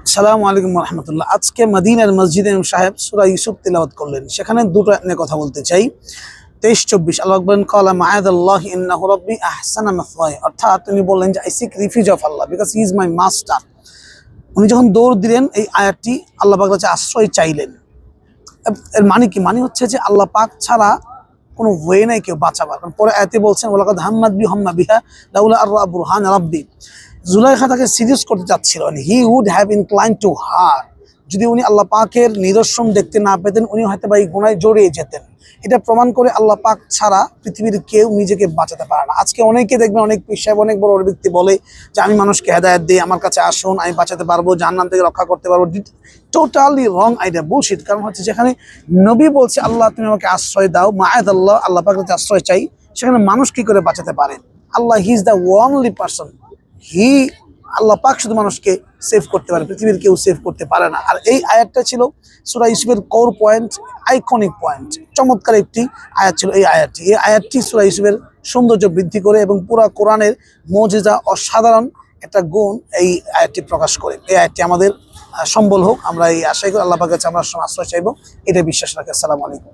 আসসালামু আলাইকুম রহমতুল্লাহ। আজকে মদিনার মসজিদে ইমাম সাহেব সূরা ইউসুফ তিলাওয়াত করলেন। সেখানে দুটো নিয়ে কথা বলতে চাই। 23-24 আল্লাহ বলেন ক্বালা মাআযাল্লাহি ইন্নাহু রাব্বি আহসানা মাসওয়ায়া, অর্থাৎ তিনি বললেন যে আই সিক রিফিউজ অফ আল্লাহ because he is my master. উনি যখন দৌড় দিলেন এই আয়াতটি আল্লাহ পাকের কাছে আশ্রয় চাইলেন। এর মানে কি? মানে হচ্ছে যে আল্লাহ পাক ছাড়া কোনো ওয়ে নাই কেউ বাঁচাবার। কারণ পরে আয়াতে বলছেন ওয়ালাকাদ হাম্মাত বি হাম্মা বিহা লাউলা আর বুরহান রাব্বি। জুলাইখা তাকে সিরিয়াস করতে চাচ্ছিল, he would have incline to her. যদি উনি আল্লাহ পাকের নিদর্শন দেখতে না পেতেন উনি হয়তো বা এই গুনায় জড়িয়ে যেতেন। এটা প্রমাণ করে আল্লাহ পাক ছাড়া পৃথিবীর কেউ নিজেকে বাঁচাতে পারে না। আজকে অনেকে দেখবেন, অনেক পেশায় অনেক বড় বড় ব্যক্তি বলে যে আমি মানুষকে হেদায়েত দিই, আমার কাছে আসুন, আমি বাঁচাতে পারবো, জাহান্নাম থেকে রক্ষা করতে পারবো। টোটালি রং আইডিয়া, বুলশিট। কারণ হচ্ছে যেখানে নবী বলছে আল্লাহ তুমি আমাকে আশ্রয় দাও, মাআযাল্লাহ আল্লাহ পাকের কাছে আশ্রয় চাই, সেখানে মানুষ কি করে বাঁচাতে পারে? Allah he is the only person. He Allah পাক শুধু মানুষকে সেভ করতে পারে, পৃথিবীর কেউ সেভ করতে পারে না। আর এই আয়াতটা ছিল সূরা ইউসুফের কোর পয়েন্ট, আইকনিক পয়েন্ট, চমৎকার একটি আয়াত ছিল এই আয়াতটি। এই আয়াতটি সূরা ইউসুফের সৌন্দর্য বৃদ্ধি করে এবং পুরা কোরআনের মুজিজা, অসাধারণ একটা গুণ এই আয়াতটি প্রকাশ করে। এই আয়াতটি আমাদের সম্বল হোক, আমরা এই আশাই করি। আল্লাহ পাকের কাছে আমরা আশ্রয় চাইবো, এটা বিশ্বাস রাখি। আসসালামু আলাইকুম।